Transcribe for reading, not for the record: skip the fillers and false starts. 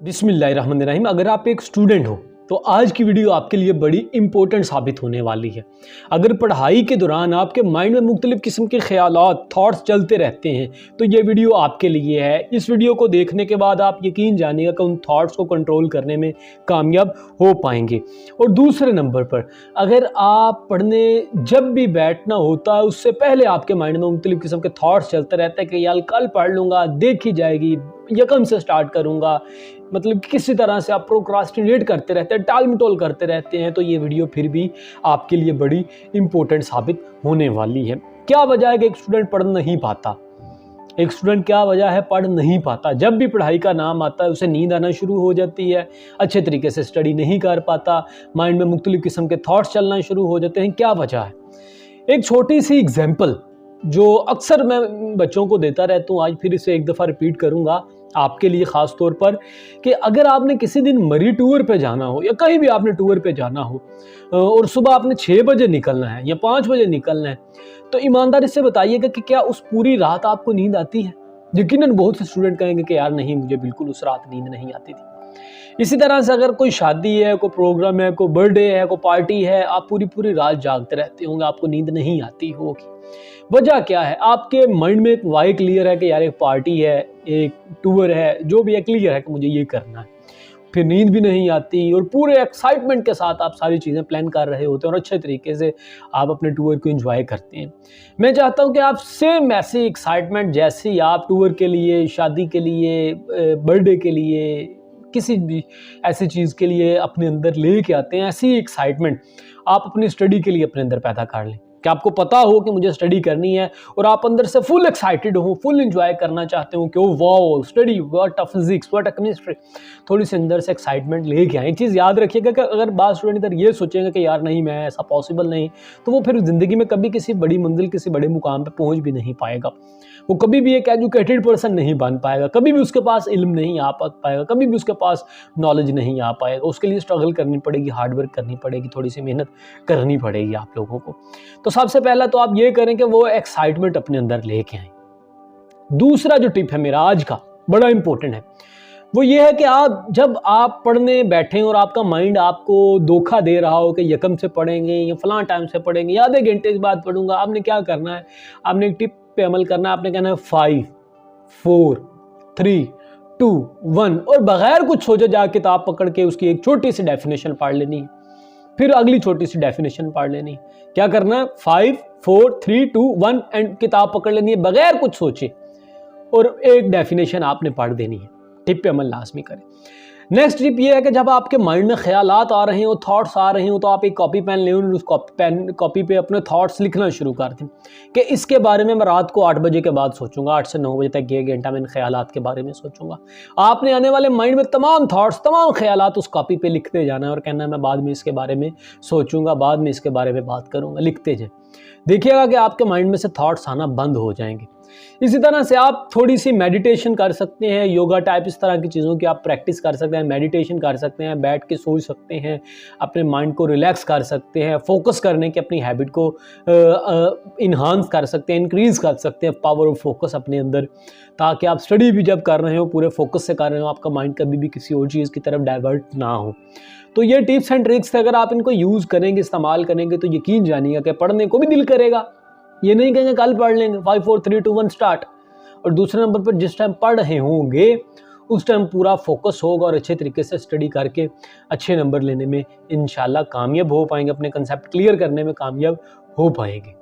बिस्मिल्लाहिर्रहमानिर्रहीम। अगर आप एक स्टूडेंट हो तो आज की वीडियो आपके लिए बड़ी इंपॉर्टेंट साबित होने वाली है। अगर पढ़ाई के दौरान आपके माइंड में मुख्तलिफ किस्म के ख्यालात थॉट्स चलते रहते हैं तो ये वीडियो आपके लिए है। इस वीडियो को देखने के बाद आप यकीन जानिएगा कि उन थॉट्स को कंट्रोल करने में कामयाब हो पाएंगे। और दूसरे नंबर पर, अगर आप पढ़ने जब भी बैठना होता है उससे पहले आपके माइंड में मुख्तलिफ किस्म के थॉट्स चलते रहते हैं कि यार कल पढ़ लूँगा, देखी जाएगी, यकम से स्टार्ट करूँगा, मतलब किसी तरह से आप प्रोक्रास्टिनेट करते रहते हैं, टाल मटोल करते रहते हैं, तो ये वीडियो फिर भी आपके लिए बड़ी इंपॉर्टेंट साबित होने वाली है। क्या वजह है कि एक स्टूडेंट पढ़ नहीं पाता? एक स्टूडेंट क्या वजह है पढ़ नहीं पाता? जब भी पढ़ाई का नाम आता है उसे नींद आना शुरू हो जाती है, अच्छे तरीके से स्टडी नहीं कर पाता, माइंड में मुख्तलिफ किस्म के थॉट्स चलना शुरू हो जाते हैं। क्या वजह है? एक छोटी सी एग्जाम्पल जो अक्सर मैं बच्चों को देता रहता हूँ, आज फिर इसे एक दफ़ा रिपीट करूँगा आपके लिए ख़ास तौर पर, कि अगर आपने किसी दिन मरी टूर पे जाना हो या कहीं भी आपने टूर पे जाना हो और सुबह आपने 6 बजे निकलना है या 5 बजे निकलना है, तो ईमानदारी से बताइएगा कि क्या उस पूरी रात आपको नींद आती है? यकीनन बहुत से स्टूडेंट कहेंगे कि यार नहीं, मुझे बिल्कुल उस रात नींद नहीं आती थी। इसी तरह से अगर कोई शादी है, कोई प्रोग्राम है, कोई बर्थडे है, कोई पार्टी है, आप पूरी पूरी रात जागते रहते होंगे, आपको नींद नहीं आती होगी। वजह क्या है? आपके माइंड में एक वाई क्लियर है कि यार एक पार्टी है, एक टूर है, जो भी है क्लियर है कि मुझे ये करना है। फिर नींद भी नहीं आती और पूरे एक्साइटमेंट के साथ आप सारी चीज़ें प्लान कर रहे होते हैं और अच्छे तरीके से आप अपने टूर को एंजॉय करते हैं। मैं चाहता हूं कि आप सेम ऐसी एक्साइटमेंट जैसी आप टूर के लिए, शादी के लिए, बर्थडे के लिए, किसी भी ऐसी चीज़ के लिए अपने अंदर ले के आते हैं, ऐसी एक्साइटमेंट आप अपनी स्टडी के लिए अपने अंदर पैदा कर लें कि आपको पता हो कि मुझे स्टडी करनी है और आप अंदर से फुल एक्साइटेड हो, फुल एंजॉय करना चाहते हो कि oh wow study, what a physics, what a chemistry, थोड़ी सी अंदर से एक्साइटमेंट लेके आए। चीज़ याद रखिएगा कि अगर बात स्टूडेंट इधर ये सोचेंगे कि यार नहीं, मैं ऐसा पॉसिबल नहीं, तो वो फिर ज़िंदगी में कभी किसी बड़ी मंजिल, किसी बड़े मुकाम पर पहुँच भी नहीं पाएगा। वो कभी भी एक एजुकेटेड पर्सन नहीं बन पाएगा, कभी भी उसके पास इल्म नहीं आ पाएगा, कभी भी उसके पास नॉलेज नहीं आ पाएगा। उसके लिए स्ट्रगल करनी पड़ेगी, हार्ड वर्क करनी पड़ेगी, थोड़ी सी मेहनत करनी पड़ेगी आप लोगों को। तो सबसे पहला तो आप ये करें कि वो एक्साइटमेंट अपने अंदर लेके आए। दूसरा जो टिप है मेरा आज का, बड़ा इंपॉर्टेंट है, वो ये है कि आप जब आप पढ़ने बैठें और आपका माइंड आपको धोखा दे रहा हो कि यकम से पढ़ेंगे या फलां टाइम से पढ़ेंगे या आधे घंटे के बाद पढ़ूंगा, आपने क्या करना है? आपने एक टिप पे अमल करना है। आपने कहना है 5 4 3 2 1 और बगैर कुछ सोचे जा किताब पकड़ के उसकी एक छोटी सी डेफिनेशन पढ़ लेनी है, फिर अगली छोटी सी डेफिनेशन पढ़ लेनी है। क्या करना है? 5 4 3 2 1 एंड किताब पकड़ लेनी है बगैर कुछ सोचे और एक डेफिनेशन आपने पढ़ देनी है। टिप पे अमल लाजमी करें। नेक्स्ट टिप ये है कि जब आपके माइंड में ख्यालात आ रहे हो, थॉट्स आ रहे हो, तो आप एक कॉपी पेन लें और उस कॉपी पे अपने थॉट्स लिखना शुरू कर दें कि इसके बारे में मैं रात को 8 बजे के बाद सोचूंगा, 8 से 9 बजे तक ये घंटा मैं इन ख्यालात के बारे में सोचूंगा। आपने आने वाले माइंड में तमाम थॉट्स, तमाम ख्यालात उस कॉपी पे लिखते जाना है और कहना है मैं बाद में इसके बारे में सोचूंगा, बाद में इसके बारे में बात करूंगा। लिखते जाए, देखिएगा कि आपके माइंड में से थॉट्स आना बंद हो जाएंगे। इसी तरह से आप थोड़ी सी मेडिटेशन कर सकते हैं, योगा टाइप इस तरह की चीज़ों की आप प्रैक्टिस कर सकते हैं, मेडिटेशन कर सकते हैं, बैठ के सोच सकते हैं, अपने माइंड को रिलैक्स कर सकते हैं, फोकस करने की अपनी हैबिट को इन्हांस कर सकते हैं, इंक्रीज़ कर सकते हैं पावर ऑफ फोकस अपने अंदर, ताकि आप स्टडी भी जब कर रहे हो पूरे फोकस से कर रहे हो, आपका माइंड कभी भी किसी और चीज़ की तरफ डाइवर्ट ना हो। तो ये टिप्स एंड ट्रिक्स अगर आप इनको यूज़ करेंगे, इस्तेमाल करेंगे, तो यकीन जानिएगा कि पढ़ने को भी दिल करेगा। ये नहीं कहेंगे कल पढ़ लेंगे, 5 4 3 2 1 स्टार्ट। और दूसरे नंबर पर जिस टाइम पढ़ रहे होंगे उस टाइम पूरा फोकस होगा और अच्छे तरीके से स्टडी करके अच्छे नंबर लेने में इंशाल्लाह कामयाब हो पाएंगे, अपने कंसेप्ट क्लियर करने में कामयाब हो पाएंगे।